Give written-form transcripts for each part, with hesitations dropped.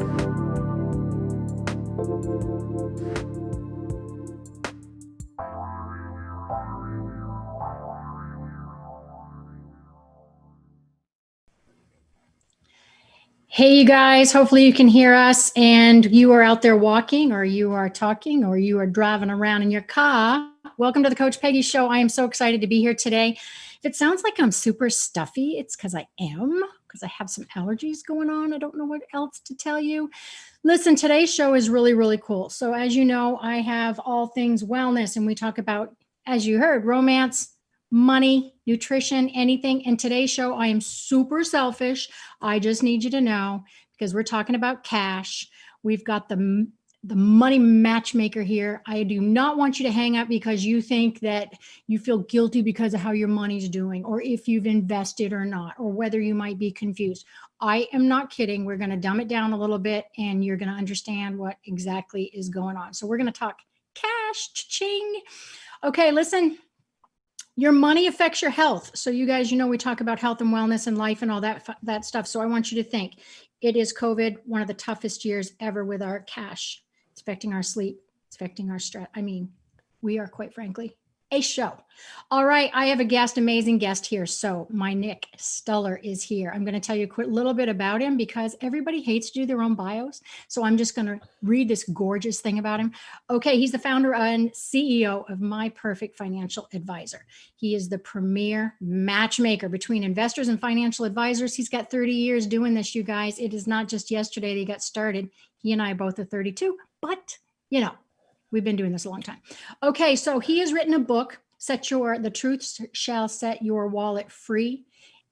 Hey, you guys, hopefully you can hear us and you are out there walking or you are talking or you are driving around in your car. Welcome to the Coach Peggy Show. I am so excited to be here today. If it sounds like I'm super stuffy, it's because I am, because I have some allergies going on. I don't know what else to tell you. Listen, today's show is really, really cool. So as you know, I have all things wellness and we talk about, as you heard, romance, money, nutrition, anything. In today's show, I am super selfish. I just need you to know, because we're talking about cash. We've got the money matchmaker here. I do not want you to hang up because you think that you feel guilty because of how your money's doing, or if you've invested or not, or whether you might be confused. I am not kidding. We're going to dumb it down a little bit and you're going to understand what exactly is going on. So we're going to talk cash, cha-ching. Okay, listen. Your money affects your health. So you guys, you know, we talk about health and wellness and life and all that stuff. So I want you to think, it is COVID, one of the toughest years ever with our cash. It's affecting our sleep. It's affecting our stress. I mean, we are, quite frankly, a show. All right. I have a guest, amazing guest here. So my Nick Stuller is here. I'm going to tell you a quick little bit about him because everybody hates to do their own bios. So I'm just going to read this gorgeous thing about him. Okay. He's the founder and CEO of My Perfect Financial Advisor. He is the premier matchmaker between investors and financial advisors. He's got 30 years doing this, you guys. It is not just yesterday that he got started. He and I both are 32, but you know, we've been doing this a long time. Okay, so he has written a book, The Truth Shall Set Your Wallet Free.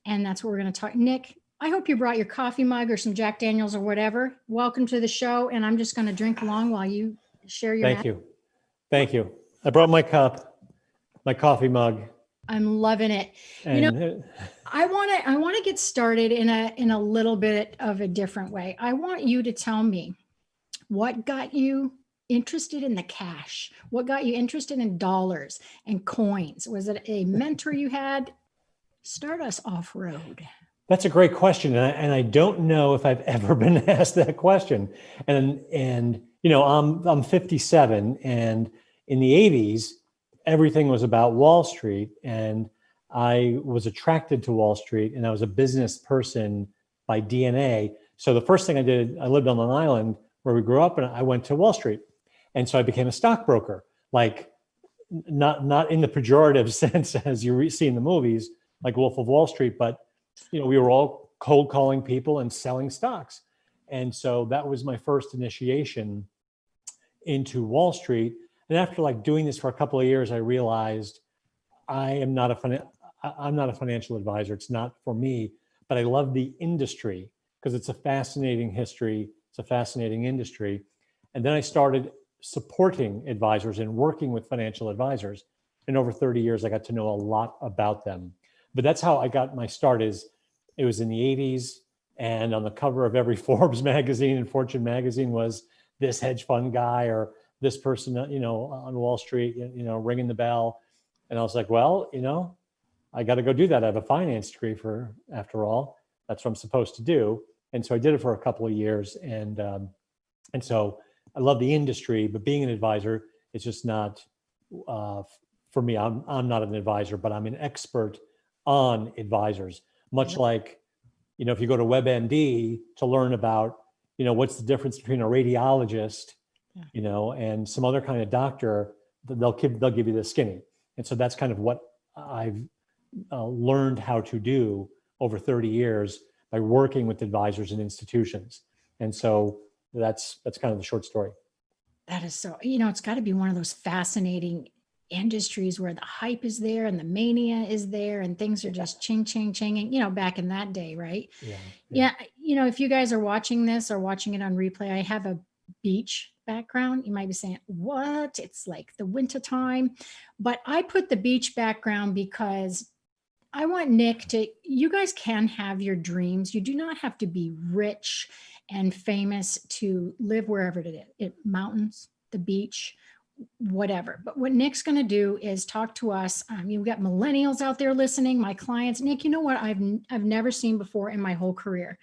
And that's what we're going to talk. Nick, I hope you brought your coffee mug or some Jack Daniels or whatever. Welcome to the show. And I'm just going to drink along while you share your Thank you. Thank you. I brought my cup, my coffee mug. I'm loving it. And you know, I want to get started in a little bit of a different way. I want you to tell me what got you interested in the cash? What got you interested in dollars and coins? Was it a mentor you had? Start us off road. That's a great question. And I don't know if I've ever been asked that question. And you know, I'm 57, and in the 80s, everything was about Wall Street. And I was attracted to Wall Street, and I was a business person by DNA. So the first thing I did, I lived on Long Island where we grew up, and I went to Wall Street. And so I became a stockbroker, like not in the pejorative sense as you see in the movies, like Wolf of Wall Street, but you know, we were all cold calling people and selling stocks. And so that was my first initiation into Wall Street. And after like doing this for a couple of years, I realized I'm not a financial advisor. It's not for me, but I love the industry because it's a fascinating history. It's a fascinating industry. And then I started supporting advisors and working with financial advisors. And over 30 years, I got to know a lot about them. But that's how I got my start. It was in the 80s, and on the cover of every Forbes magazine and Fortune magazine was this hedge fund guy or this person, you know, on Wall Street, you know, ringing the bell. And I was like, well, you know, I got to go do that. I have a finance degree after all. That's what I'm supposed to do. And so I did it for a couple of years. And so I love the industry, but being an advisor is just not for me. I'm not an advisor, but I'm an expert on advisors. Much like, you know, if you go to WebMD to learn about, you know, what's the difference between a radiologist, you know, and some other kind of doctor, they'll give you the skinny. And so that's kind of what I've learned how to do over 30 years by working with advisors and institutions. And so that's kind of the short story. That is so, you know, it's got to be one of those fascinating industries where the hype is there and the mania is there and things are just chinging, you know, back in that day, right? Yeah. You know, if you guys are watching this or watching it on replay, I have a beach background. You might be saying, what? It's like the winter time. But I put the beach background because I want Nick you guys can have your dreams. You do not have to be rich and famous to live wherever it is, mountains, the beach, whatever. But what Nick's going to do is talk to us. You've got millennials out there listening, my clients. Nick, you know what I've never seen before in my whole career?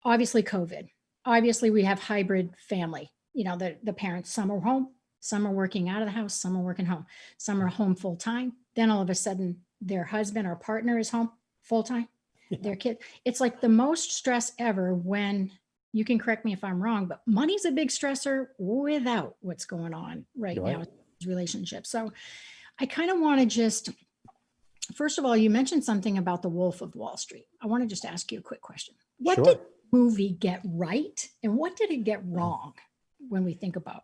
Obviously COVID. obviously we have hybrid family, the parents, some are home, some are working out of the house, some are working home, some are home full time. Then all of a sudden their husband or partner is home full time, their kid. It's like the most stress ever when, you can correct me if I'm wrong, but money's a big stressor without what's going on right You're now right. in relationships. So I kind of want to just, first of all, you mentioned something about the Wolf of Wall Street. I want to just ask you a quick question. What Sure. did the movie get right and what did it get wrong when we think about?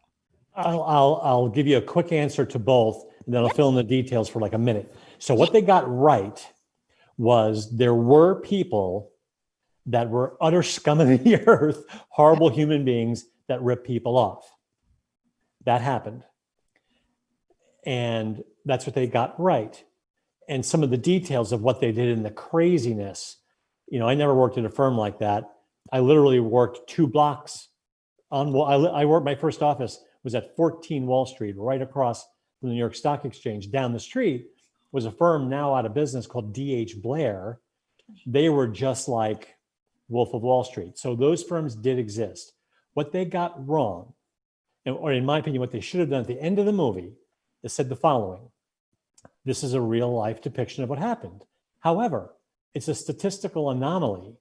I'll give you a quick answer to both, and then I'll fill in the details for like a minute. So what they got right was there were people that were utter scum of the earth, horrible human beings that rip people off. That happened. And that's what they got right. And some of the details of what they did in the craziness, I never worked at a firm like that. I literally worked 2 blocks on, I worked, my first office was at 14 Wall Street, right across from the New York Stock Exchange. Down the street was a firm now out of business called D.H. Blair. They were just like Wolf of Wall Street. So those firms did exist. What they got wrong, or in my opinion, what they should have done at the end of the movie, is said the following: this is a real life depiction of what happened. However, it's a statistical anomaly.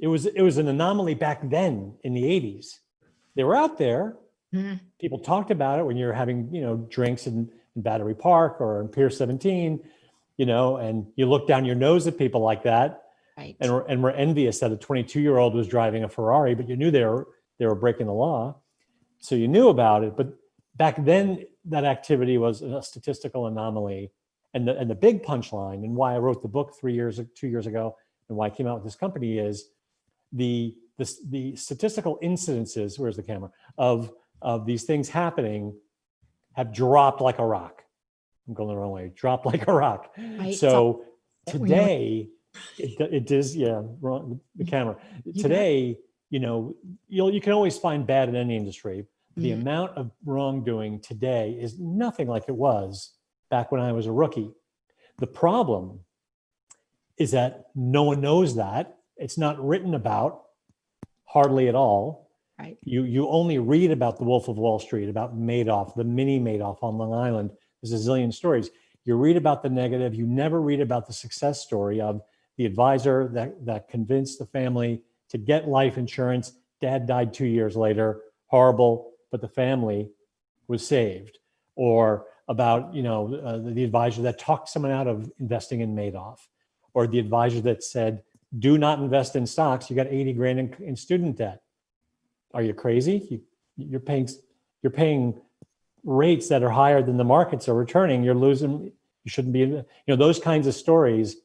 It was an anomaly back then in the 80s. They were out there. Mhm. People talked about it when you're having, drinks in Battery Park or in Pier 17, and you look down your nose at people like that. Right. And we're envious that a 22-year-old was driving a Ferrari, but you knew they were breaking the law. So you knew about it. But back then, that activity was a statistical anomaly. And the big punchline, and why I wrote the book 2 years ago, and why I came out with this company, is the statistical incidences, where's the camera, of these things happening have dropped like a rock. I'm going the wrong way. Dropped like a rock. Right. So today, it is, wrong, the camera. Today, you can always find bad in any industry. The amount of wrongdoing today is nothing like it was back when I was a rookie. The problem is that no one knows that. It's not written about hardly at all. Right. You only read about the Wolf of Wall Street, about Madoff, the mini Madoff on Long Island. There's a zillion stories. You read about the negative. You never read about the success story of the advisor that convinced the family to get life insurance. Dad died 2 years later. Horrible, but the family was saved. Or about, the advisor that talked someone out of investing in Madoff, or the advisor that said, do not invest in stocks. You got 80 grand in student debt. Are you crazy? You're paying rates that are higher than the markets are returning. You're losing. You shouldn't be. Those kinds of stories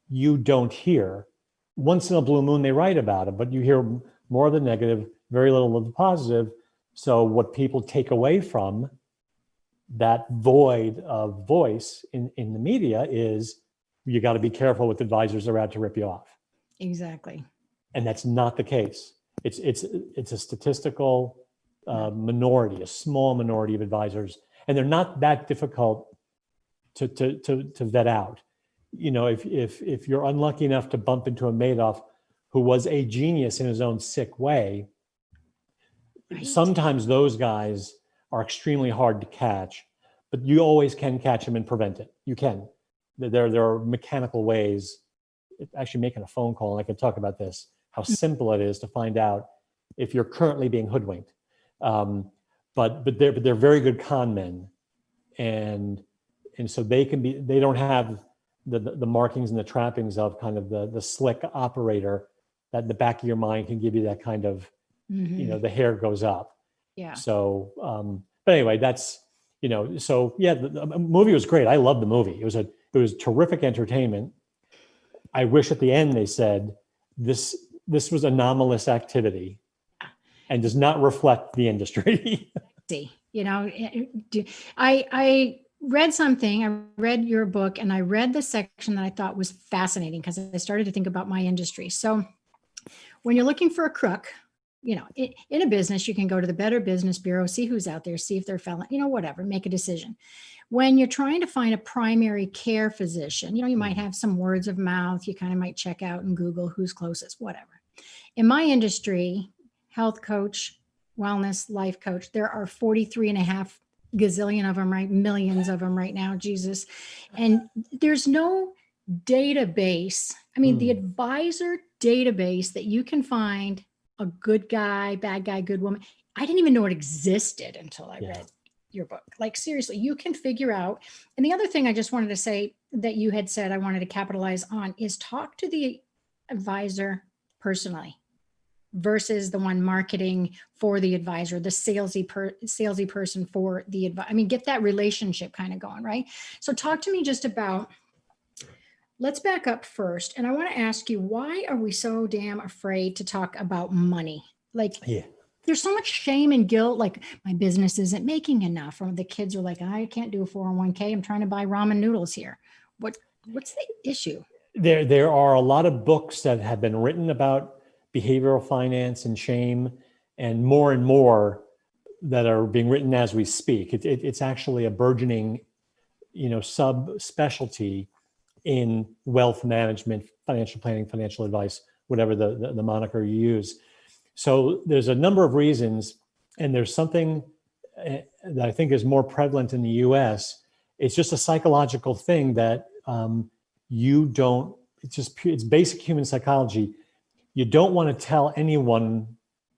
you don't hear. Once in a blue moon, they write about it, but you hear more of the negative, very little of the positive. So what people take away from that void of voice in the media is, you got to be careful with advisors that are out to rip you off. Exactly. And that's not the case. It's a statistical minority, a small minority of advisors, and they're not that difficult to vet out. If you're unlucky enough to bump into a Madoff who was a genius in his own sick way, Right. Sometimes those guys are extremely hard to catch, but you always can catch them and prevent it. You can. There are mechanical ways. Actually, making a phone call, and I can talk about this, how simple it is to find out if you're currently being hoodwinked. But they're very good con men, and so they don't have the markings and the trappings of kind of the slick operator that in the back of your mind can give you that kind of, the hair goes up. Yeah. So, but anyway, that's, so yeah, the movie was great. I loved the movie. It was terrific entertainment. I wish at the end they said this was anomalous activity and does not reflect the industry. See, I read something, I read your book, and I read the section that I thought was fascinating because I started to think about my industry. So when you're looking for a crook, in a business, you can go to the Better Business Bureau, see who's out there, see if they're felon, whatever, make a decision. When you're trying to find a primary care physician, you might have some words of mouth. You kind of might check out and Google who's closest, whatever. In my industry, health coach, wellness, life coach, there are 43 and a half gazillion of them, right? Millions of them right now, Jesus. And there's no database. I mean, the advisor database that you can find a good guy, bad guy, good woman. I didn't even know it existed until I read your book. Like, seriously, you can figure out. And the other thing I just wanted to say that you had said I wanted to capitalize on is talk to the advisor personally versus the one marketing for the advisor, the salesy person for the advisor. I mean, get that relationship kind of going, right? So talk to me just about, let's back up first. And I want to ask you, why are we so damn afraid to talk about money? Like, there's so much shame and guilt. Like, my business isn't making enough. Or the kids are like, I can't do a 401k. I'm trying to buy ramen noodles here. What's the issue? There are a lot of books that have been written about behavioral finance and shame, and more that are being written as we speak. It's actually a burgeoning, subspecialty in wealth management, financial planning, financial advice, whatever the moniker you use. So there's a number of reasons, and there's something that I think is more prevalent in the US. It's just a psychological thing that it's basic human psychology. You don't want to tell anyone.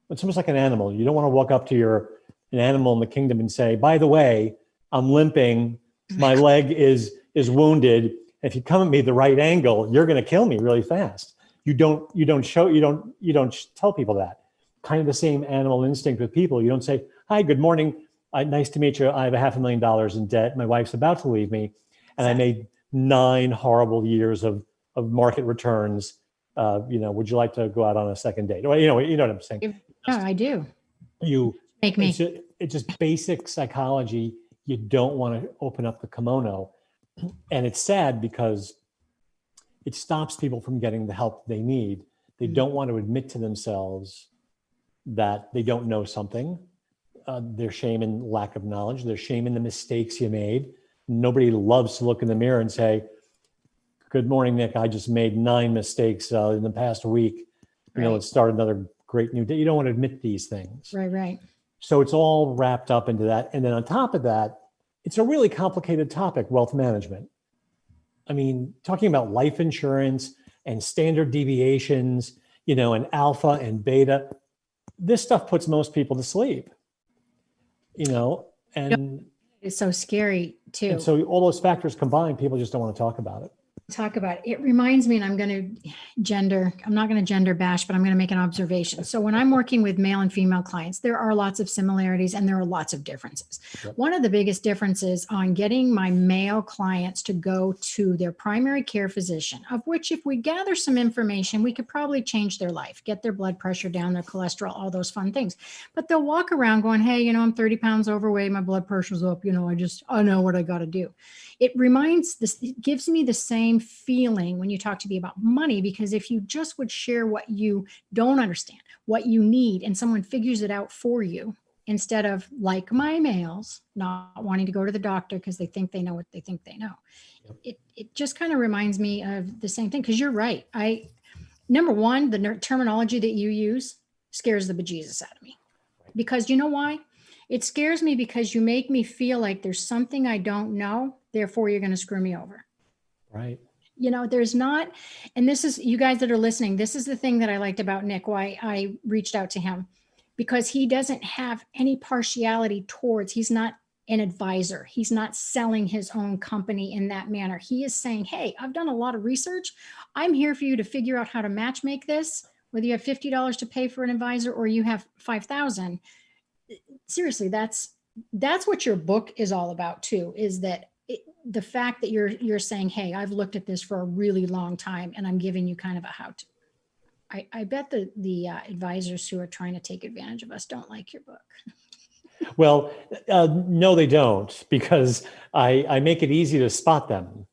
It's almost like an animal. You don't want to walk up to an animal in the kingdom and say, by the way, I'm limping, my leg is wounded. If you come at me the right angle, you're going to kill me really fast. You don't tell people that. Kind of the same animal instinct with people. You don't say, hi, good morning. Nice to meet you. I have $500,000 in debt. My wife's about to leave me. And I made 9 horrible years of market returns. Would you like to go out on a second date? Well, you know what I'm saying? Yeah, I do. Make me. It's just basic psychology. You don't want to open up the kimono. And it's sad because it stops people from getting the help they need. They don't want to admit to themselves that they don't know something. Their shame and lack of knowledge, their shame in the mistakes you made. Nobody loves to look in the mirror and say, good morning, Nick. I just made 9 mistakes in the past week. Let's start another great new day. You don't want to admit these things. Right. So it's all wrapped up into that. And then on top of that, it's a really complicated topic, wealth management. I mean, talking about life insurance and standard deviations, and alpha and beta, this stuff puts most people to sleep, and it's so scary too. And so all those factors combined, people just don't want to talk about it. It reminds me, and I'm not going to gender bash, but I'm going to make an observation. So when I'm working with male and female clients, there are lots of similarities and there are lots of differences. Yep. One of the biggest differences on getting my male clients to go to their primary care physician, of which if we gather some information, we could probably change their life, get their blood pressure down, their cholesterol, all those fun things. But they'll walk around going, hey, I'm 30 pounds overweight, my blood pressure's up, I know what I got to do. It gives me the same feeling when you talk to me about money, because if you just would share what you don't understand, what you need, and someone figures it out for you, instead of like my males not wanting to go to the doctor because they think they know what they think they know. Yep. It just kind of reminds me of the same thing, because you're right. Number one, the terminology that you use scares the bejesus out of me, because you know why? It scares me because you make me feel like there's something I don't know, therefore you're going to screw me over. Right. There's not, and this is, you guys that are listening, this is the thing that I liked about Nick, why I reached out to him, because he doesn't have any partiality towards, he's not an advisor. He's not selling his own company in that manner. He is saying, hey, I've done a lot of research. I'm here for you to figure out how to match make this, whether you have $50 to pay for an advisor or you have $5,000. Seriously, that's what your book is all about too, is that the fact that you're saying, hey, I've looked at this for a really long time and I'm giving you kind of a how-to. I bet the advisors who are trying to take advantage of us don't like your book. Well, no, they don't, because I make it easy to spot them.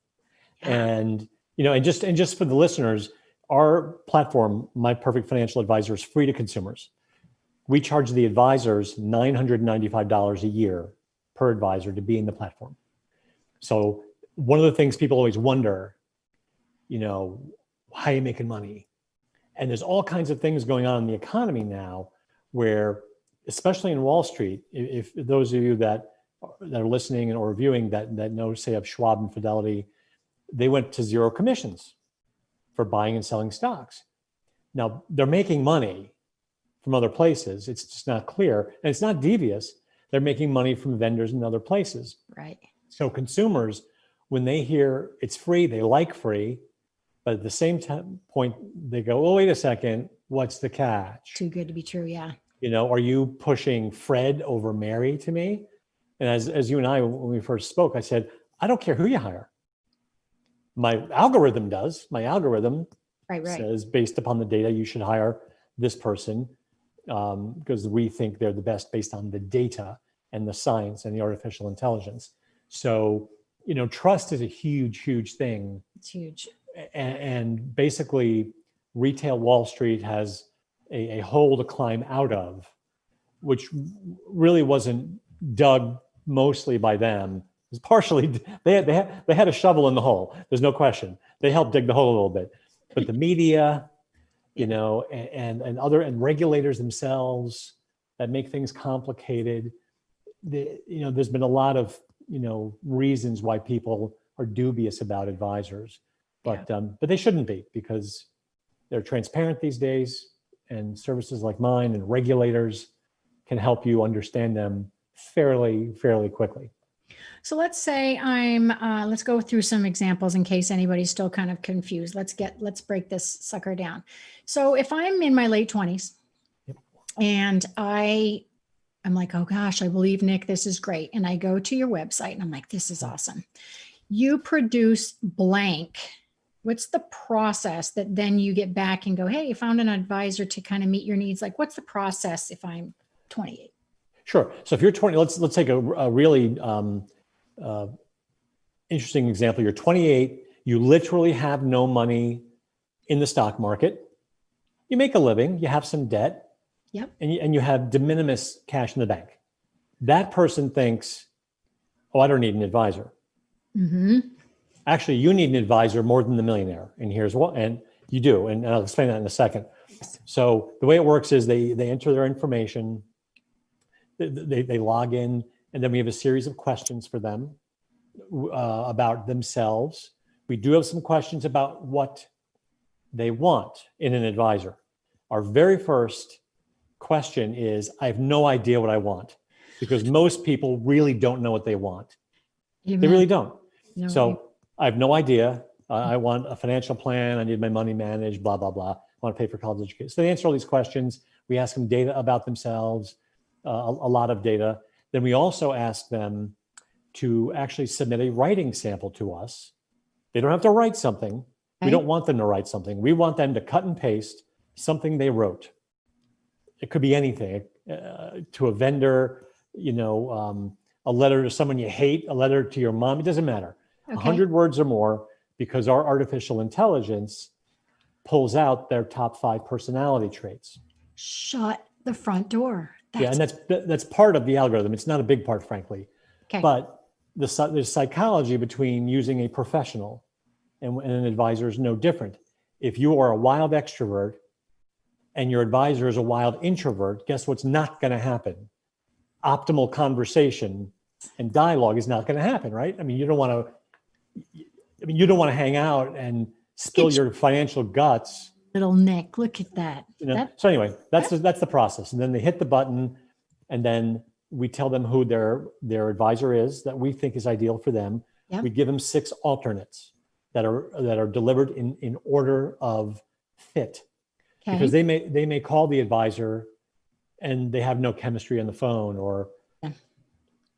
Yeah. And, and just for the listeners, our platform, My Perfect Financial Advisor, is free to consumers. We charge the advisors $995 a year per advisor to be in the platform. So one of the things people always wonder, how are you making money? And there's all kinds of things going on in the economy now where, especially in Wall Street, if those of you that are listening or viewing that know, say, of Schwab and Fidelity, they went to zero commissions for buying and selling stocks. Now, they're making money from other places. It's just not clear. And it's not devious. They're making money from vendors in other places. Right. So consumers, when they hear it's free, they like free. But at the same point, they go, oh, wait a second, what's the catch? Too good to be true, yeah. You know, are you pushing Fred over Mary to me? And as you and I, when we first spoke, I said, I don't care who you hire. My algorithm does. My algorithm says, based upon the data, you should hire this person because we think they're the best based on the data and the science and the artificial intelligence. So, you know, trust is a huge, huge thing. It's huge. And basically, retail Wall Street has a hole to climb out of, which really wasn't dug mostly by them. It was partially, they had a shovel in the hole. There's no question. They helped dig the hole a little bit. But the media, you know, and regulators themselves that make things complicated. There's been a lot of, reasons why people are dubious about advisors, but they shouldn't be, because they're transparent these days, and services like mine and regulators can help you understand them fairly quickly. So let's say let's go through some examples in case anybody's still kind of confused. Let's break this sucker down. So if I'm in my late 20s and I'm like, oh gosh, I believe, Nick, this is great. And I go to your website and I'm like, this is awesome. You produce blank. What's the process that then you get back and go, hey, you found an advisor to kind of meet your needs? Like, what's the process if I'm 28? Sure. So if you're 20, let's take a really interesting example. You're 28, you literally have no money in the stock market. You make a living, you have some debt, and you have de minimis cash in the bank. That person thinks, oh, I don't need an advisor. Mm-hmm. Actually, you need an advisor more than the millionaire. And here's what, and you do. And I'll explain that in a second. So the way it works is they enter their information, they log in, and then we have a series of questions for them about themselves. We do have some questions about what they want in an advisor. Our very first question is, I have no idea what I want, because most people really don't know what they want. Amen. They really don't. No, so I have no idea. I want a financial plan. I need my money managed, blah, blah, blah. I want to pay for college education. So they answer all these questions. We ask them data about themselves, a lot of data. Then we also ask them to actually submit a writing sample to us. They don't have to write something. Okay. We don't want them to write something. We want them to cut and paste something they wrote. It could be anything, to a vendor, a letter to someone you hate, a letter to your mom. It doesn't matter. Okay. 100 words or more, because our artificial intelligence pulls out their top 5 personality traits. Shut the front door. And that's part of the algorithm. It's not a big part, frankly. Okay. But there's psychology between using a professional and an advisor is no different. If you are a wild extrovert and your advisor is a wild introvert, guess what's not going to happen? Optimal conversation and dialogue is not going to happen, right? I mean, you don't want to hang out and spill your financial guts. Little Nick, look at that. So anyway, that's the process. And then they hit the button, and then we tell them who their advisor is that we think is ideal for them. Yep. We give them 6 alternates that are delivered in order of fit. Okay. Because they may call the advisor and they have no chemistry on the phone, or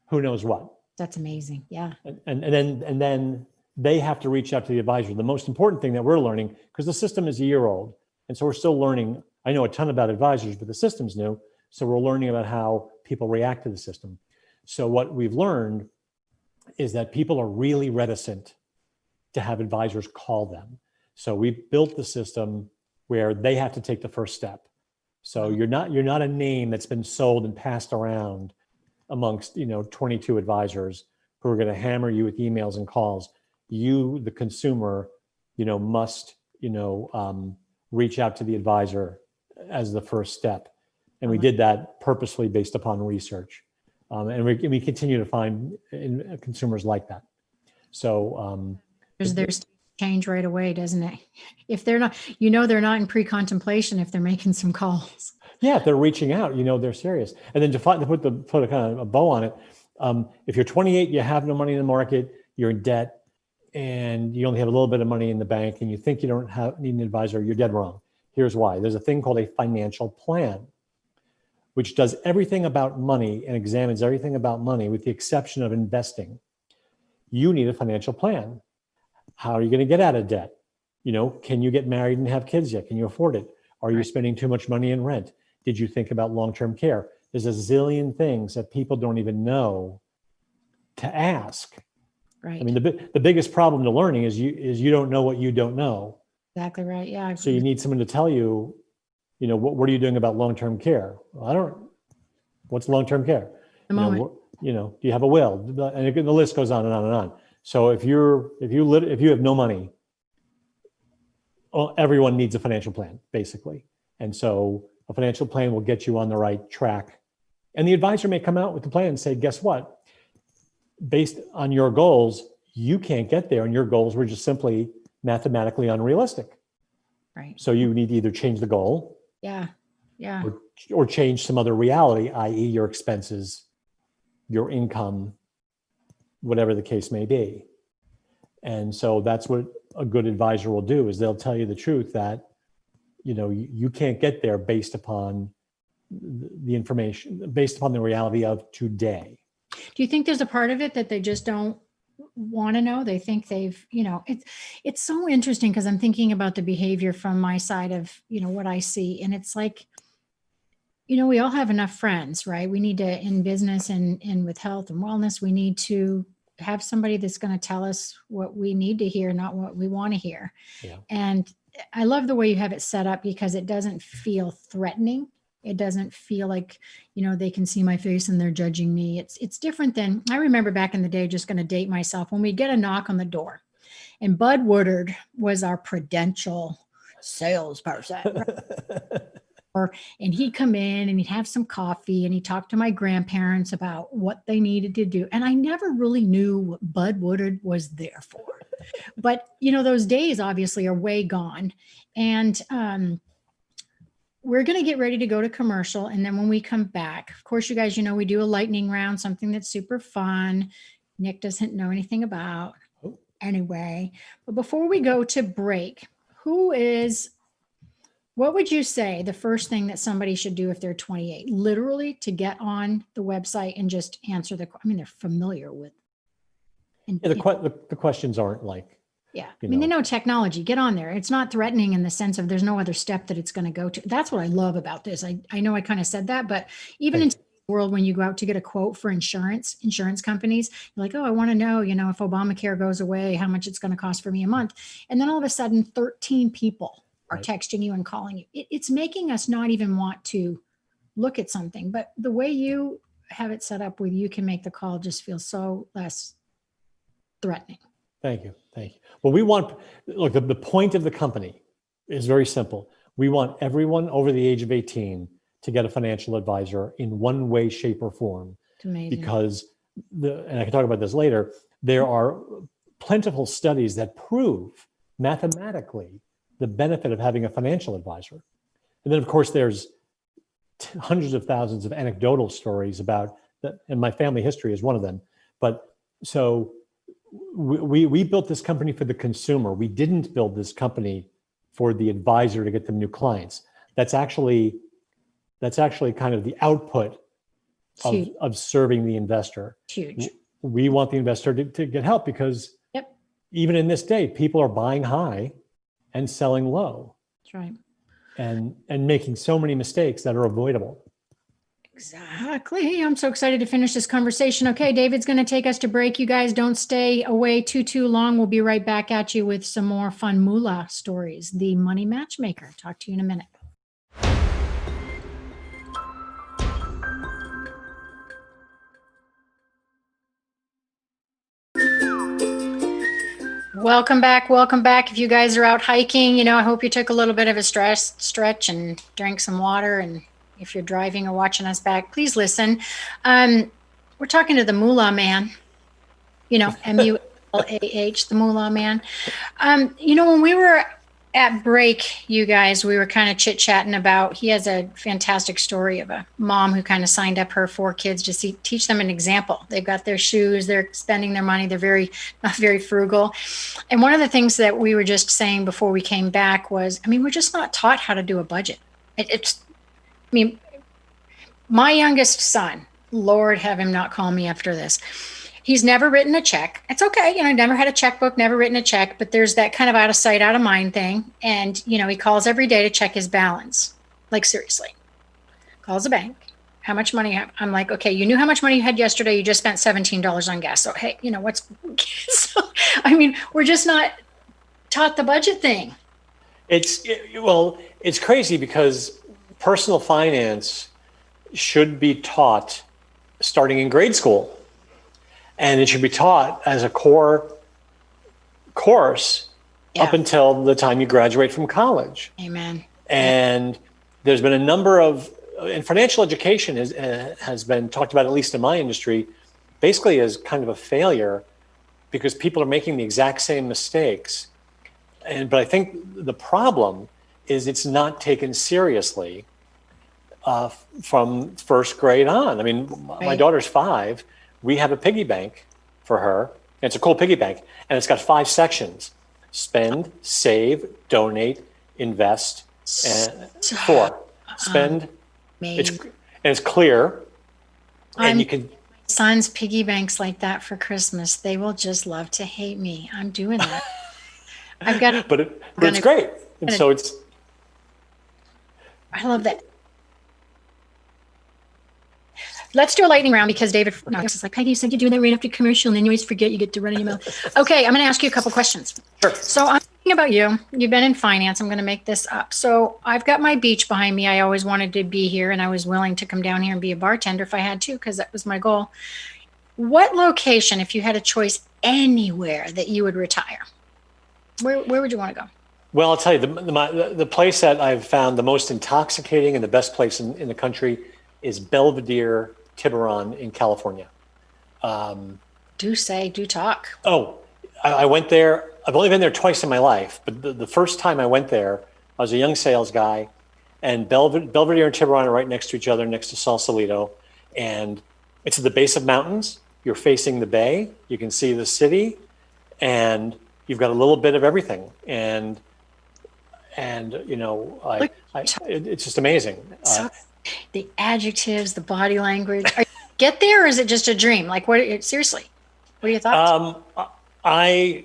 who knows what. That's amazing. Yeah. And then they have to reach out to the advisor. The most important thing that we're learning, because the system is a year old, and so we're still learning. I know a ton about advisors, but the system's new. So we're learning about how people react to the system. So what we've learned is that people are really reticent to have advisors call them. So we built the system where they have to take the first step. So you're not a name that's been sold and passed around amongst 22 advisors who are going to hammer you with emails and calls. You, the consumer, must reach out to the advisor as the first step. And we did that purposefully based upon research. And we continue to find consumers like that. So there's change right away, doesn't it? If they're not, they're not in pre-contemplation if they're making some calls. Yeah, if they're reaching out, they're serious. And then to put a kind of a bow on it, if you're 28, you have no money in the market, you're in debt, and you only have a little bit of money in the bank, and you think you don't need an advisor, you're dead wrong. Here's why. There's a thing called a financial plan, which does everything about money and examines everything about money with the exception of investing. You need a financial plan. How are you going to get out of debt? Can you get married and have kids yet? Can you afford it? Are you spending too much money in rent? Did you think about long-term care? There's a zillion things that people don't even know to ask. Right. I mean, the biggest problem to learning is you don't know what you don't know. Exactly right. Yeah. So you need someone to tell you, what are you doing about long-term care? Well, what's long-term care? The moment. Do you have a will? And the list goes on and on and on. So if you have no money, everyone needs a financial plan, basically. And so a financial plan will get you on the right track. And the advisor may come out with the plan and say, guess what? Based on your goals, you can't get there. And your goals were just simply mathematically unrealistic. Right. So you need to either change the goal. Yeah. Yeah. Or change some other reality, i.e. your expenses, your income, whatever the case may be. And so that's what a good advisor will do, is they'll tell you the truth that, you can't get there based upon the information, based upon the reality of today. Do you think there's a part of it that they just don't want to know? They think they've, it's so interesting because I'm thinking about the behavior from my side of, what I see. And it's like, we all have enough friends, right? We need to, in business and with health and wellness, we need to have somebody that's going to tell us what we need to hear, not what we want to hear. Yeah. And I love the way you have it set up because it doesn't feel threatening. It doesn't feel like, they can see my face and they're judging me. It's different than, I remember back in the day, just going to date myself, when we'd get a knock on the door and Bud Woodard was our Prudential salesperson. And he'd come in and he'd have some coffee and he'd talk to my grandparents about what they needed to do. And I never really knew what Bud Woodard was there for. But, those days obviously are way gone. And we're going to get ready to go to commercial. And then when we come back, of course, you guys, we do a lightning round, something that's super fun. Nick doesn't know anything about anyway. But before we go to break, what would you say the first thing that somebody should do if they're 28? Literally to get on the website and just answer they're familiar with. And, the questions aren't like. Yeah. They know technology. Get on there. It's not threatening in the sense of there's no other step that it's going to go to. That's what I love about this. I know I kind of said that, but even in today's world, when you go out to get a quote for insurance companies, you're like, oh, I want to know, if Obamacare goes away, how much it's going to cost for me a month. And then all of a sudden, 13 people are texting you and calling you. It's making us not even want to look at something. But the way you have it set up where you can make the call just feels so less threatening. Thank you. Well, the point of the company is very simple. We want everyone over the age of 18 to get a financial advisor in one way, shape, or form. It's amazing. Because, and I can talk about this later, there are plentiful studies that prove mathematically the benefit of having a financial advisor. And then, of course, there's hundreds of thousands of anecdotal stories about that, and my family history is one of them. But so we built this company for the consumer. We didn't build this company for the advisor to get them new clients. That's actually kind of the output of serving the investor. Huge. We want the investor to get help because even in this day, people are buying high and selling low. That's right. And making so many mistakes that are avoidable. Exactly. I'm so excited to finish this conversation. Okay, David's going to take us to break. You guys don't stay away too long. We'll be right back at you with some more fun moolah stories. The Money Matchmaker. Talk to you in a minute. Welcome back. Welcome back. If you guys are out hiking, I hope you took a little bit of a stretch and drank some water. And if you're driving or watching us back, please listen. We're talking to the Moolah Man, Mulah, the Moolah Man. When we were at break, you guys, we were kind of chit-chatting about, he has a fantastic story of a mom who kind of signed up her 4 kids to teach them an example. They've got their shoes, they're spending their money, they're not very frugal. And one of the things that we were just saying before we came back was, we're just not taught how to do a budget. My youngest son, Lord have him not call me after this. He's never written a check. It's okay. Never had a checkbook, never written a check, but there's that kind of out of sight, out of mind thing. And, he calls every day to check his balance. Like, seriously. Calls the bank. How much money you have? I'm like, okay, you knew how much money you had yesterday. You just spent $17 on gas. So, hey, we're just not taught the budget thing. It's crazy because personal finance should be taught starting in grade school. And it should be taught as a core course up until the time you graduate from college. Amen. And there's been a number of, and financial education has been talked about, at least in my industry, basically as kind of a failure because people are making the exact same mistakes. But I think the problem is it's not taken seriously from first grade on. My daughter's 5. We have a piggy bank for her. And it's a cool piggy bank. And it's got 5 sections: spend, save, donate, invest, and 4. Spend. It's clear. And you can. Son's piggy banks like that for Christmas. They will just love to hate me. I'm doing that. I've got it. But it's great. And so it's. I love that. Let's do a lightning round because David is like, Peggy, you said you do that right after commercial and then you always forget, you get to run in your mouth. Okay, I'm going to ask you a couple questions. Sure. So I'm thinking about you. You've been in finance. I'm going to make this up. So I've got my beach behind me. I always wanted to be here and I was willing to come down here and be a bartender if I had to because that was my goal. What location, if you had a choice anywhere that you would retire, where would you want to go? Well, I'll tell you, the place that I've found the most intoxicating and the best place in the country is Belvedere, Tiburon in California. Do talk. Oh, I went there. I've only been there twice in my life, but the first time I went there, I was a young sales guy, and Belvedere and Tiburon are right next to each other, next to Sausalito, and it's at the base of mountains. You're facing the bay. You can see the city, and you've got a little bit of everything. And it's just amazing. The adjectives, the body language. Are you get there, or is it just a dream? Like, seriously, what are your thoughts? I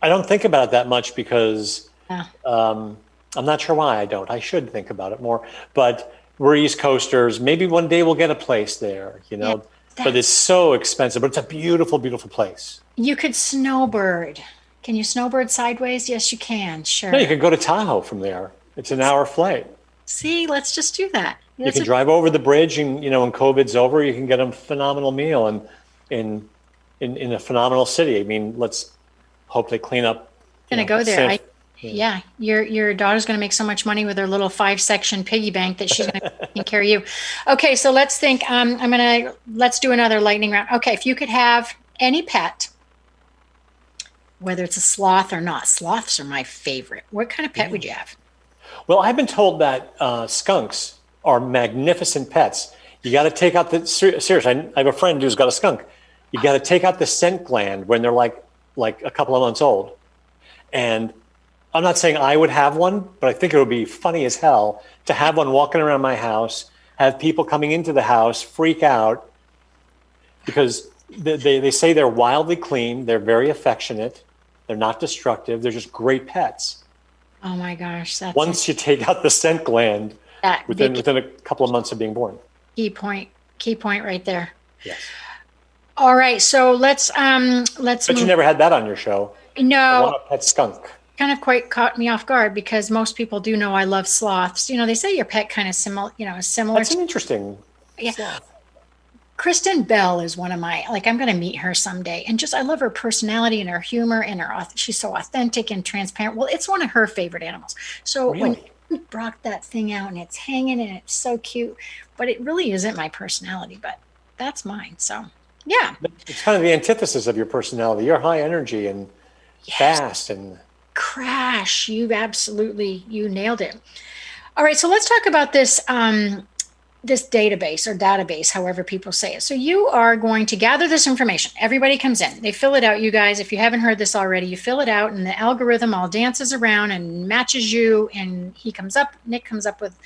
don't think about it that much because I'm not sure why I don't. I should think about it more. But we're East Coasters. Maybe one day we'll get a place there, but it's so expensive. But it's a beautiful, beautiful place. You could snowbird. Can you snowbird sideways? Yes, you can. Sure. No, you could go to Tahoe from there. It's an hour flight. See, let's just do that. You can drive over the bridge, and when COVID's over, you can get a phenomenal meal in a phenomenal city. let's hope they clean up. Gonna go there. Your daughter's gonna make so much money with her little 5-section piggy bank that she's gonna take care of you. Okay, so let's think. Let's do another lightning round. Okay, if you could have any pet, whether it's a sloth or not. Sloths are my favorite. What kind of pet would you have? Well, I've been told that skunks are magnificent pets. You got to take out seriously. I have a friend who's got a skunk. You got to take out the scent gland when they're like a couple of months old. And I'm not saying I would have one, but I think it would be funny as hell to have one walking around my house, have people coming into the house freak out because they say they're wildly clean. They're very affectionate. They're not destructive. They're just great pets. Oh my gosh. Once you take out the scent gland within a couple of months of being born. Key point right there. Yes. All right. So let's But you never had that on your show. No. I want a pet skunk. Kind of quite caught me off guard because most people do know I love sloths. They say your pet kind of similar. That's an interesting sloth. Kristen Bell is one of my, like, I'm going to meet her someday. And just, I love her personality and her humor and she's so authentic and transparent. Well, it's one of her favorite animals. So when Really? you brought that thing out and it's hanging and it's so cute, but it really isn't my personality, but that's mine. So yeah. It's kind of the antithesis of your personality. You're high energy and fast and Crash. You nailed it. All right. So let's talk about this, this database, however people say it. So you are going to gather this information. Everybody comes in, they fill it out. You guys, if you haven't heard this already, you fill it out and the algorithm all dances around and matches you. And Nick comes up with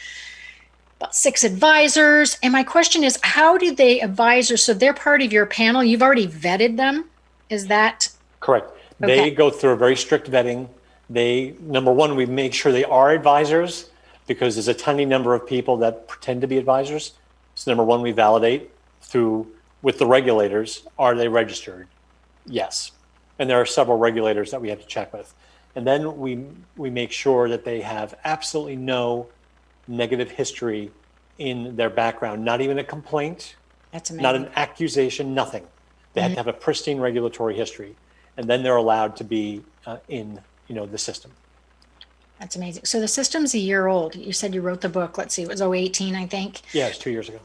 about 6 advisors. And my question is, how do they advisors? So they're part of your panel. You've already vetted them. Is that correct? Okay. They go through a very strict vetting. Number one, we make sure they are advisors, because there's a tiny number of people that pretend to be advisors. So number one, we validate with the regulators. Are they registered? Yes. And there are several regulators that we have to check with. And then we make sure that they have absolutely no negative history in their background, not even a complaint. That's amazing. Not an accusation, nothing. They have to have a pristine regulatory history. And then they're allowed to be in the system. That's amazing. So the system's a year old. You said you wrote the book. Let's see, it was 2018, I think. Yeah, it's 2 years ago.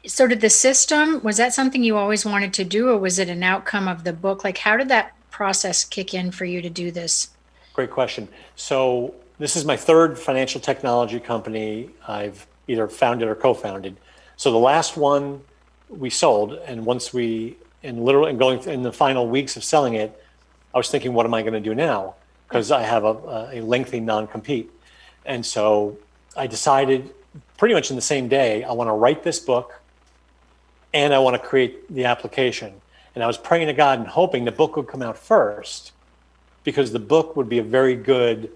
So did the system, was that something you always wanted to do, or was it an outcome of the book? Like, how did that process kick in for you to do this? Great question. So this is my 3rd financial technology company I've either founded or co-founded. So the last one we sold, and going in the final weeks of selling it, I was thinking, what am I going to do now? Because I have a lengthy non-compete. And so I decided pretty much in the same day, I want to write this book and I want to create the application. And I was praying to God and hoping the book would come out first, because the book would be a very good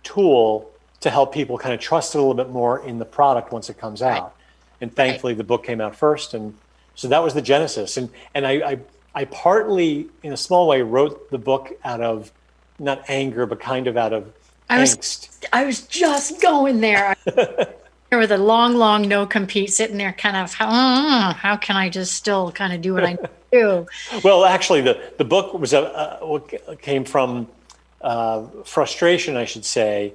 tool to help people kind of trust it a little bit more in the product once it comes out. And thankfully the book came out first. And so that was the genesis. And I partly, in a small way, wrote the book out of not anger, but kind of out of angst. I was just going there. With a long no compete, sitting there kind of, how can I just still kind of do what I do? Well, actually, the book was came from frustration, I should say,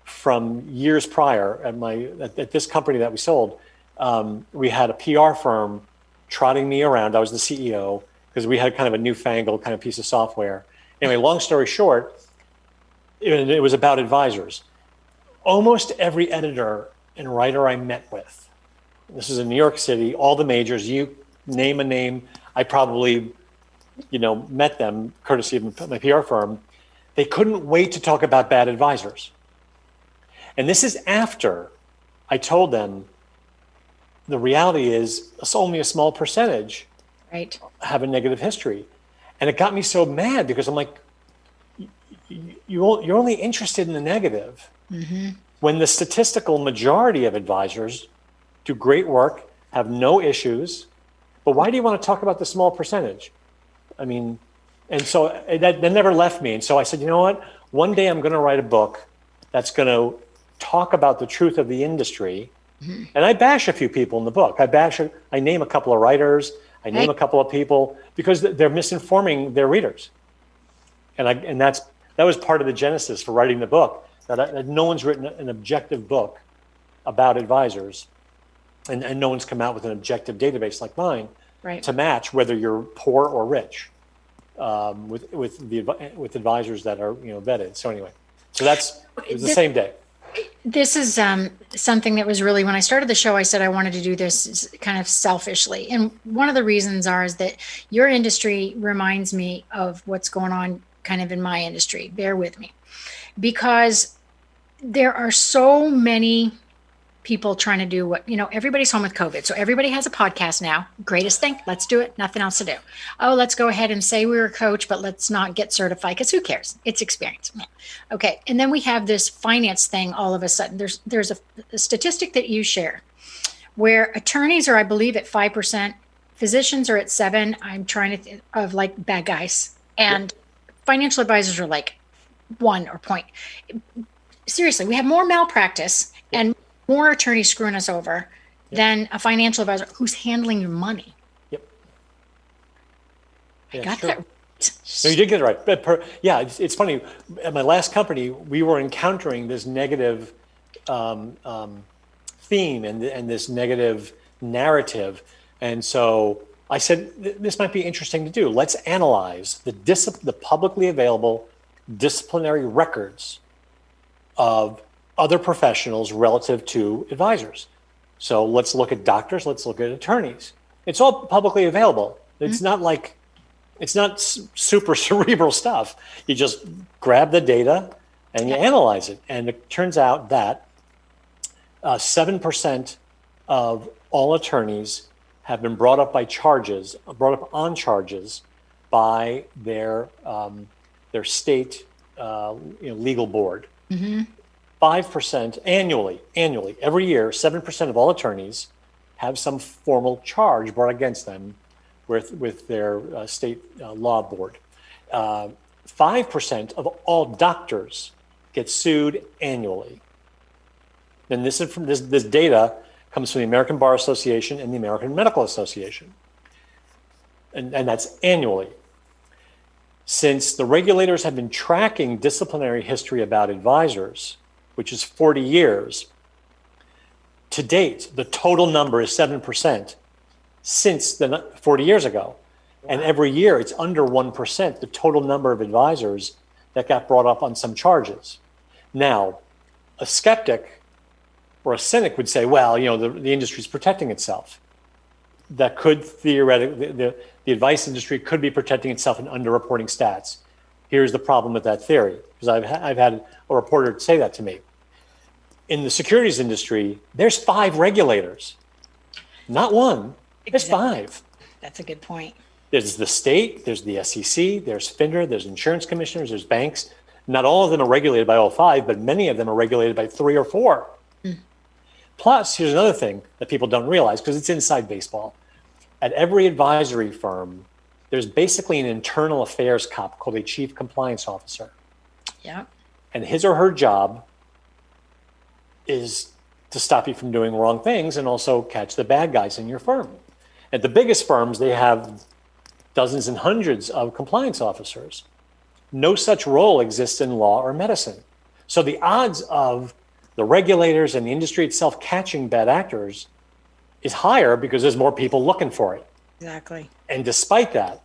from years prior at this company that we sold. We had a PR firm trotting me around. I was the CEO, because we had kind of a newfangled kind of piece of software. Anyway, long story short, it was about advisors. Almost every editor and writer I met with, this is in New York City, all the majors, you name a name, I probably, met them courtesy of my PR firm. They couldn't wait to talk about bad advisors. And this is after I told them the reality is it's only a small percentage have a negative history. And it got me so mad, because I'm like, you're only interested in the negative. Mm-hmm. When the statistical majority of advisors do great work, have no issues, but why do you want to talk about the small percentage? I mean, and so that never left me. And so I said, you know what? One day I'm going to write a book that's going to talk about the truth of the industry. Mm-hmm. And I bash a few people in the book. I name a couple of writers. I name a couple of people, because they're misinforming their readers. And that was part of the genesis for writing the book, that no one's written an objective book about advisors, and no one's come out with an objective database like mine to match whether you're poor or rich, with advisors that are vetted. So anyway, it was the same day. This is something that was really, when I started the show, I said I wanted to do this kind of selfishly. And one of the reasons is that your industry reminds me of what's going on kind of in my industry. Bear with me. Because there are so many people trying to do everybody's home with COVID. So everybody has a podcast now. Greatest thing. Let's do it. Nothing else to do. Oh, let's go ahead and say we're a coach, but let's not get certified, because who cares? It's experience. Yeah. Okay. And then we have this finance thing all of a sudden. There's a statistic that you share where attorneys are, I believe, at 5%. Physicians are at 7%. I'm trying to think of like bad guys. And financial advisors are like 1 or point. Seriously, we have more malpractice and more attorneys screwing us over than a financial advisor who's handling your money. I got that right. No, you did get it right. But it's funny. At my last company, we were encountering this negative theme and this negative narrative. And so I said, this might be interesting to do. Let's analyze the publicly available disciplinary records of other professionals relative to advisors. So let's look at doctors, let's look at attorneys. It's all publicly available. It's not like, it's not super cerebral stuff. You just grab the data and you analyze it. And it turns out that 7% of all attorneys have been brought up on charges by their state legal board. 5% annually, every year, 7% of all attorneys have some formal charge brought against them with their state law board. 5% of all doctors get sued annually. And this data comes from the American Bar Association and the American Medical Association. And that's annually. Since the regulators have been tracking disciplinary history about advisors, which is 40 years, to date, the total number is 7% since 40 years ago. Wow. And every year it's under 1%, the total number of advisors that got brought up on some charges. Now, a skeptic or a cynic would say, well, the industry's protecting itself. That could theoretically, the advice industry could be protecting itself in underreporting stats. Here's the problem with that theory, because I've had a reporter say that to me. In the securities industry, there's 5 regulators, not one. There's 5. That's a good point. There's the state, there's the SEC, there's FINRA, there's insurance commissioners, there's banks. Not all of them are regulated by all 5, but many of them are regulated by 3 or 4. Plus, here's another thing that people don't realize, because it's inside baseball. At every advisory firm, there's basically an internal affairs cop called a chief compliance officer. Yeah. And his or her job is to stop you from doing wrong things and also catch the bad guys in your firm. At the biggest firms, they have dozens and hundreds of compliance officers. No such role exists in law or medicine. So the odds of the regulators and the industry itself catching bad actors is higher because there's more people looking for it. Exactly. And despite that,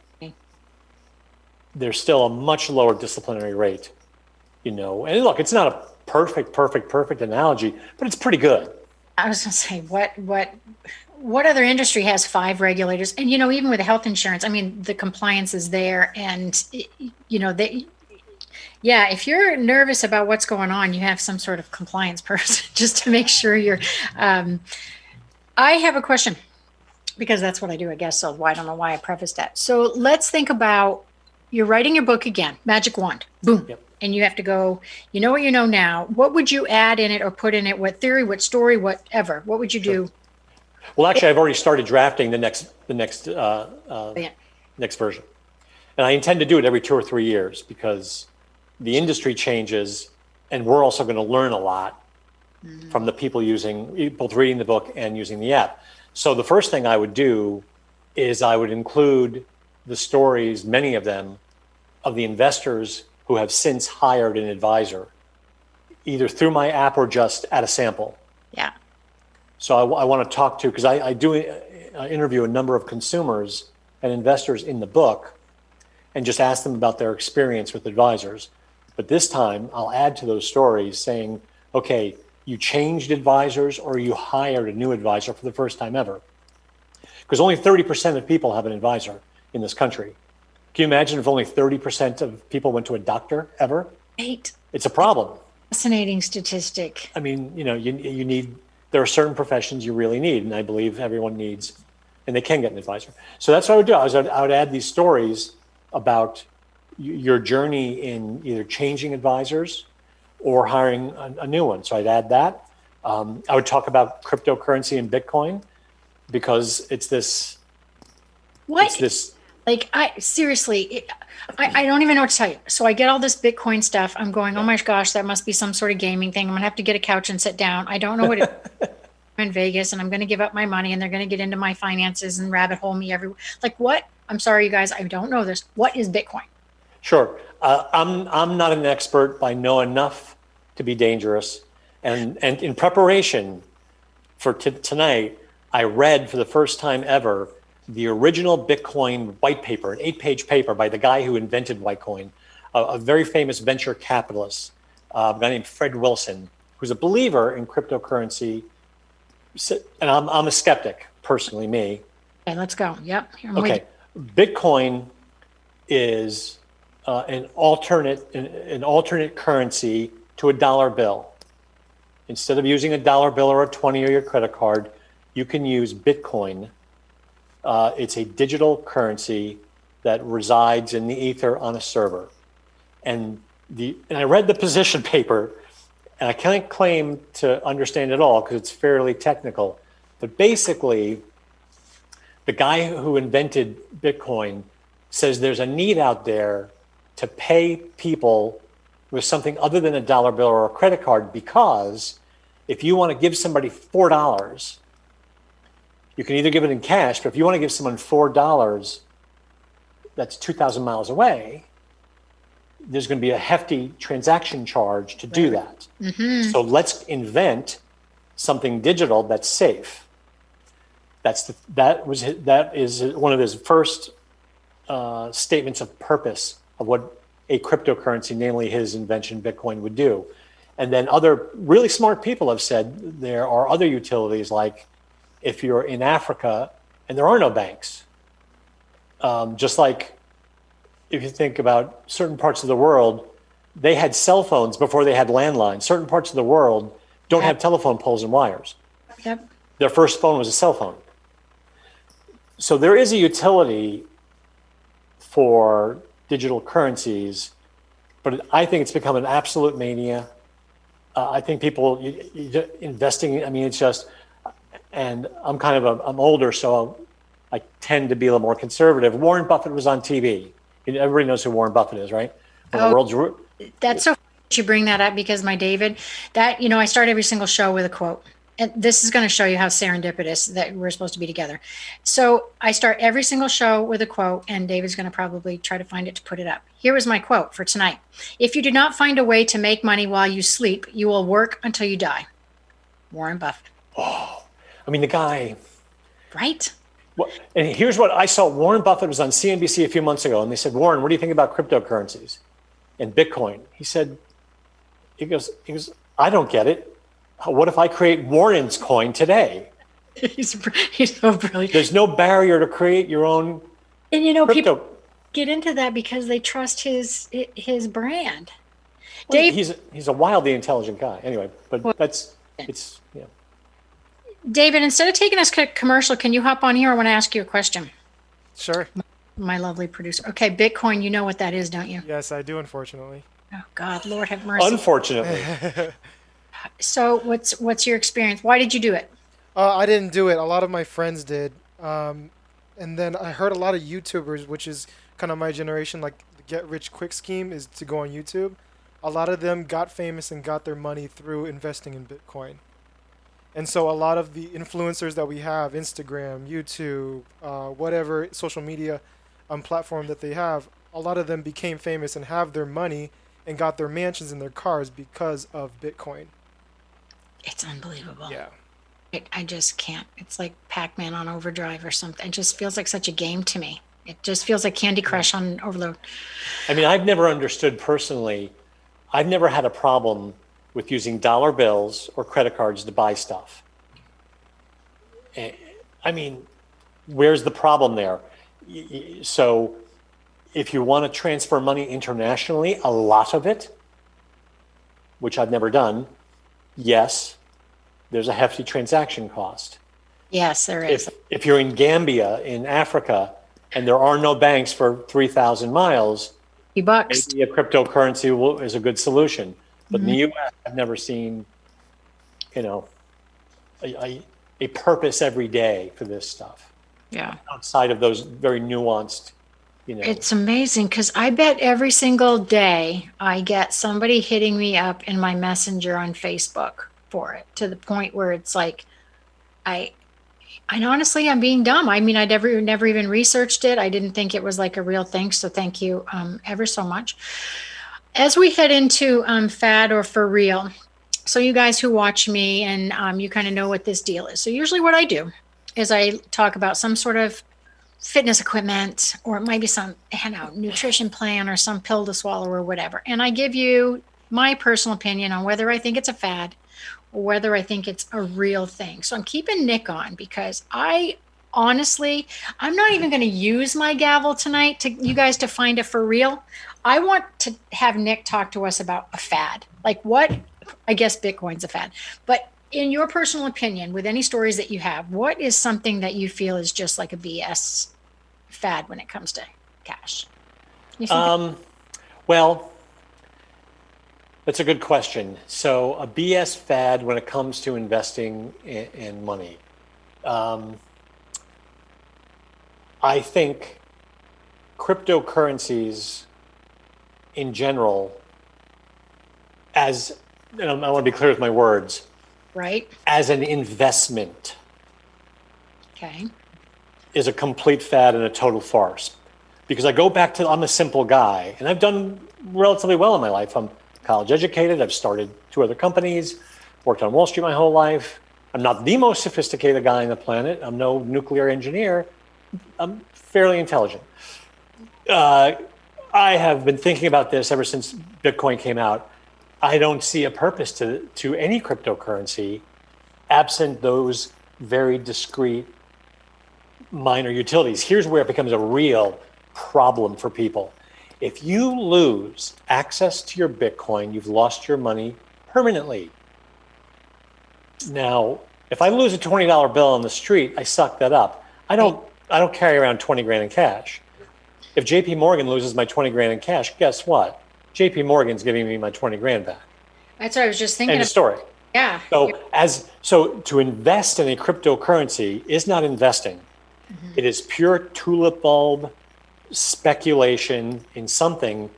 there's still a much lower disciplinary rate, And look, it's not a perfect analogy, but it's pretty good. I was going to say, what other industry has 5 regulators? And, even with health insurance, the compliance is there, and, if you're nervous about what's going on, you have some sort of compliance person just to make sure you're. I have a question, because that's what I do, I guess. So I don't know why I prefaced that. So let's think about, you're writing your book again, magic wand, boom. Yep. And you have to go, what you know now. What would you add in it or put in it? What theory, what story, whatever? What would you do? Well, actually, I've already started drafting the next version. And I intend to do it every 2 or 3 years, because the industry changes, and we're also going to learn a lot from the people both reading the book and using the app. So the first thing I would do is I would include the stories, many of them, of the investors who have since hired an advisor, either through my app or just at a sample. Yeah. So I want to talk to, because I do interview a number of consumers and investors in the book and just ask them about their experience with advisors. But this time I'll add to those stories saying, okay, you changed advisors or you hired a new advisor for the first time ever. Because only 30% of people have an advisor in this country. Can you imagine if only 30% of people went to a doctor ever? 8. It's a problem. Fascinating statistic. You need, there are certain professions you really need, and I believe everyone needs, and they can get an advisor. So that's what I would do. I would add these stories about your journey in either changing advisors or hiring a new one. So I'd add that. I would talk about cryptocurrency and Bitcoin, because it's this. What? It's this. I don't even know what to tell you. So I get all this Bitcoin stuff. I'm going, oh my gosh, that must be some sort of gaming thing. I'm going to have to get a couch and sit down. I don't know what it is. in Vegas and I'm going to give up my money and they're going to get into my finances and rabbit hole me everywhere. Like what? I'm sorry, you guys, I don't know this. What is Bitcoin? Sure. I'm not an expert, but I know enough to be dangerous. And in preparation for tonight, I read for the first time ever the original Bitcoin white paper, an 8-page paper by the guy who invented Bitcoin, a very famous venture capitalist, a guy named Fred Wilson, who's a believer in cryptocurrency. And I'm a skeptic, personally, me. Okay, let's go. Yep. Okay. Bitcoin is an alternate currency to a dollar bill. Instead of using a dollar bill or a 20 or your credit card, you can use Bitcoin. It's a digital currency that resides in the ether on a server. And I read the position paper, and I can't claim to understand it all because it's fairly technical. But basically, the guy who invented Bitcoin says there's a need out there to pay people with something other than a dollar bill or a credit card, because if you want to give somebody $4, you can either give it in cash, but if you want to give someone $4, that's 2,000 miles away, there's going to be a hefty transaction charge to do that. Mm-hmm. So let's invent something digital that's safe. That is one of his first statements of purpose of what a cryptocurrency, namely his invention, Bitcoin, would do. And then other really smart people have said there are other utilities, like if you're in Africa and there are no banks, just like if you think about certain parts of the world, they had cell phones before they had landlines. Certain parts of the world don't have telephone poles and wires. Yep. Their first phone was a cell phone. So there is a utility for digital currencies, but I think it's become an absolute mania. I think people investing, I mean, it's just, and I'm older, so I tend to be a little more conservative. Warren Buffett was on TV. Everybody knows who Warren Buffett is, right? That's so funny that you bring that up, because my David, I start every single show with a quote. And this is going to show you how serendipitous that we're supposed to be together. So I start every single show with a quote, and David's going to probably try to find it to put it up. Here was my quote for tonight. If you do not find a way to make money while you sleep, you will work until you die. Warren Buffett. Oh, I mean, the guy. Right? Well, and here's what I saw. Warren Buffett was on CNBC a few months ago, and they said, Warren, what do you think about cryptocurrencies and Bitcoin? He goes, I don't get it. What if I create Warren's coin today? He's so brilliant. There's no barrier to create your own. And crypto. People get into that because they trust his brand. Well, Dave, he's a wildly intelligent guy. Anyway, but yeah. David, instead of taking us commercial, can you hop on here? I want to ask you a question. Sure. My lovely producer. Okay, Bitcoin, you know what that is, don't you? Yes, I do, unfortunately. Oh, God, Lord have mercy. Unfortunately. So what's your experience? Why did you do it? I didn't do it. A lot of my friends did. And then I heard a lot of YouTubers, which is kind of my generation, like the get rich quick scheme is to go on YouTube. A lot of them got famous and got their money through investing in Bitcoin. And so a lot of the influencers that we have, Instagram, YouTube, whatever social media platform that they have, a lot of them became famous and have their money and got their mansions and their cars because of Bitcoin. It's unbelievable. Yeah. I just can't. It's like Pac-Man on overdrive or something. It just feels like such a game to me. It just feels like Candy Crush on overload. I mean, I've never understood personally. I've never had a problem with using dollar bills or credit cards to buy stuff. I mean, where's the problem there? So if you want to transfer money internationally, a lot of it, which I've never done, yes, there's a hefty transaction cost. Yes, there is. If you're in Gambia, in Africa, and there are no banks for 3,000 miles, $50. maybe a cryptocurrency is a good solution. But in the U.S., I've never seen, a purpose every day for this stuff. Yeah. Outside of those very nuanced, It's amazing because I bet every single day I get somebody hitting me up in my messenger on Facebook for it, to the point where it's like, I And honestly, I'm being dumb. I mean, I never even researched it. I didn't think it was like a real thing. So thank you ever so much. As we head into fad or for real, so you guys who watch me and you kind of know what this deal is. So usually what I do is I talk about some sort of fitness equipment, or it might be some nutrition plan or some pill to swallow or whatever. And I give you my personal opinion on whether I think it's a fad or whether I think it's a real thing. So I'm keeping Nick on because I honestly, I'm not even going to use my gavel tonight to you guys to find a for real. I want to have Nick talk to us about a fad. Like what, I guess Bitcoin's a fad, but in your personal opinion, with any stories that you have, what is something that you feel is just like a BS fad when it comes to cash? Well, that's a good question. So a BS fad when it comes to investing in money. I think cryptocurrencies in general, and I want to be clear with my words, Right. as an investment Okay. is a complete fad and a total farce. Because I go back to, I'm a simple guy and I've done relatively well in my life. I'm college educated. I've started 2 other companies, worked on Wall Street my whole life. I'm not the most sophisticated guy on the planet. I'm no nuclear engineer. I'm fairly intelligent. I have been thinking about this ever since Bitcoin came out. I don't see a purpose to any cryptocurrency absent those very discrete minor utilities. Here's where it becomes a real problem for people. If you lose access to your Bitcoin, you've lost your money permanently. Now, if I lose a $20 bill on the street, I suck that up. I don't carry around 20 grand in cash. If JP Morgan loses my 20 grand in cash, guess what? JP Morgan's giving me my 20 grand back. That's what I was just thinking. End of story. Yeah. So to invest in a cryptocurrency is not investing. Mm-hmm. It is pure tulip bulb speculation in something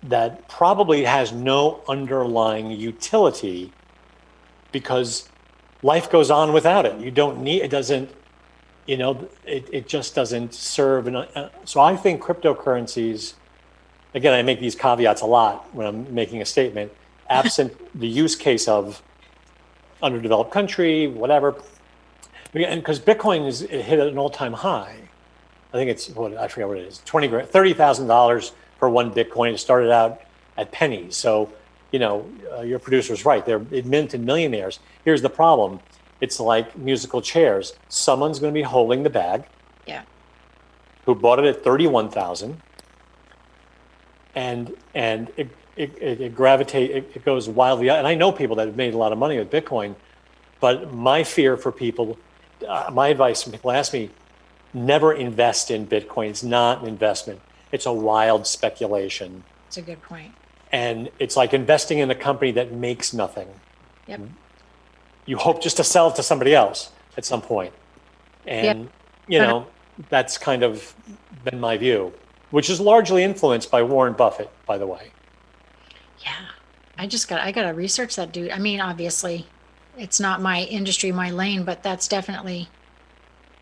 that probably has no underlying utility because life goes on without it. You don't need, it doesn't, it just doesn't serve. So I think cryptocurrencies, again, I make these caveats a lot when I'm making a statement, absent the use case of underdeveloped country, whatever. And because Bitcoin it hit an all-time high. I think it's, I forget what it is, $30,000 for one Bitcoin. It started out at pennies. So, your producer's right. It minted millionaires. Here's the problem. It's like musical chairs. Someone's going to be holding the bag. Yeah. Who bought it at 31,000. And it goes wildly out. And I know people that have made a lot of money with Bitcoin, but my fear for people, my advice when people ask me, never invest in Bitcoin. It's not an investment. It's a wild speculation. That's a good point. And it's like investing in a company that makes nothing. Yep. You hope just to sell it to somebody else at some point. And, that's kind of been my view, which is largely influenced by Warren Buffett, by the way. Yeah. I got to research that dude. I mean, obviously, it's not my industry, my lane, but that's definitely.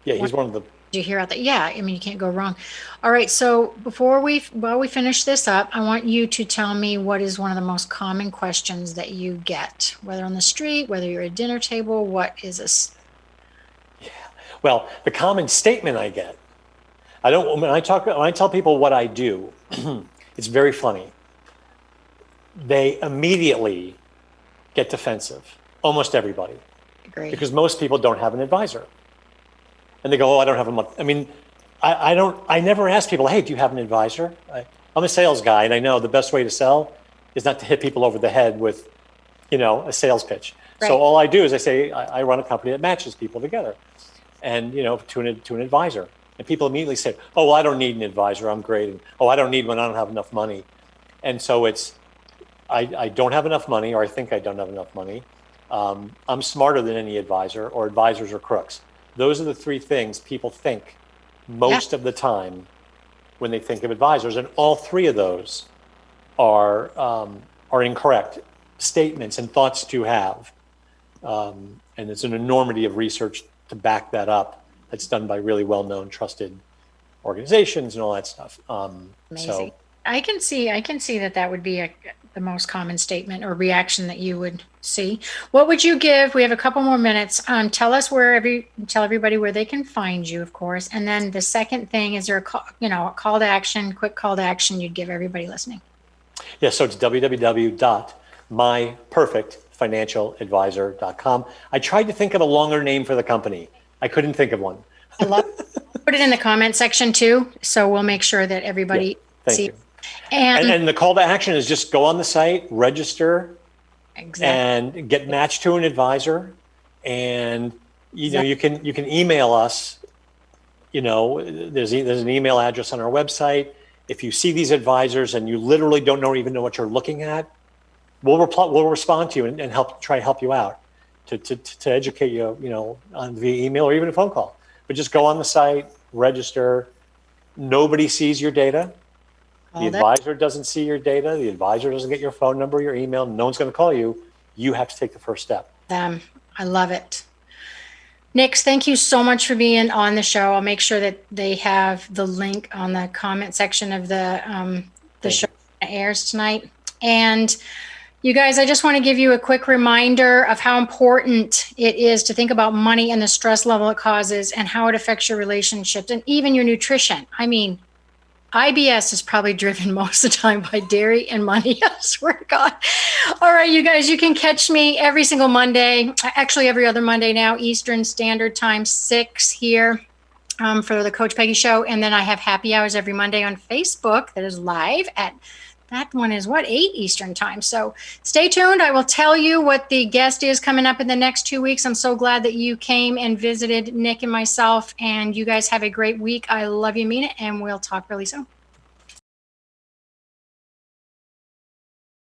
Yeah, he's one of the. Did you hear out that? Yeah, I mean, you can't go wrong. All right, so while we finish this up, I want you to tell me what is one of the most common questions that you get, whether on the street, whether you're at a dinner table, what is this? Yeah, well, the common statement I get, when I tell people what I do, it's very funny. They immediately get defensive, almost everybody. Agreed. Because most people don't have an advisor. And they go, I don't have a month. I mean, I never ask people, hey, do you have an advisor? I'm a sales guy, and I know the best way to sell is not to hit people over the head with, a sales pitch. Right. So all I do is I say, I run a company that matches people together and, to an advisor. And people immediately say, oh, well, I don't need an advisor. I'm great. And, oh, I don't need one. I don't have enough money. And so I don't have enough money, or I think I don't have enough money. I'm smarter than any advisor, or advisors are crooks. Those are the 3 things people think most of the time when they think of advisors, and all 3 of those are incorrect statements and thoughts to have. And there's an enormity of research to back that up. That's done by really well-known, trusted organizations and all that stuff. Amazing. I can see that would be the most common statement or reaction that you would see. What would you give? We have a couple more minutes. Tell everybody where they can find you, of course. And then the second thing, is there a call to action, quick call to action you'd give everybody listening? Yeah, so it's www.myperfectfinancialadvisor.com. I tried to think of a longer name for the company. I couldn't think of one. I love it. Put it in the comment section too, so we'll make sure that everybody sees. And the call to action is just go on the site, register, exactly, and get matched to an advisor. And you can email us. There's an email address on our website. If you see these advisors and you literally don't even know what you're looking at, we'll respond to you and try to help you out to educate you, on via email or even a phone call. But just go on the site, register. Nobody sees your data. The advisor doesn't see your data. The advisor doesn't get your phone number, your email. No one's going to call you. You have to take the first step. I love it. Nix, thank you so much for being on the show. I'll make sure that they have the link on the comment section of the show that airs tonight. And you guys, I just want to give you a quick reminder of how important it is to think about money and the stress level it causes and how it affects your relationships and even your nutrition. I mean, IBS is probably driven most of the time by dairy and money. I swear to God. All right, you guys, you can catch me every single Monday, actually every other Monday now, Eastern Standard Time, 6 here for the Coach Peggy Show. And then I have happy hours every Monday on Facebook that is live at, that one is 8 Eastern Time. So stay tuned. I will tell you what the guest is coming up in the next 2 weeks. I'm so glad that you came and visited Nick and myself, and you guys have a great week. I love you, mean it, and we'll talk really soon.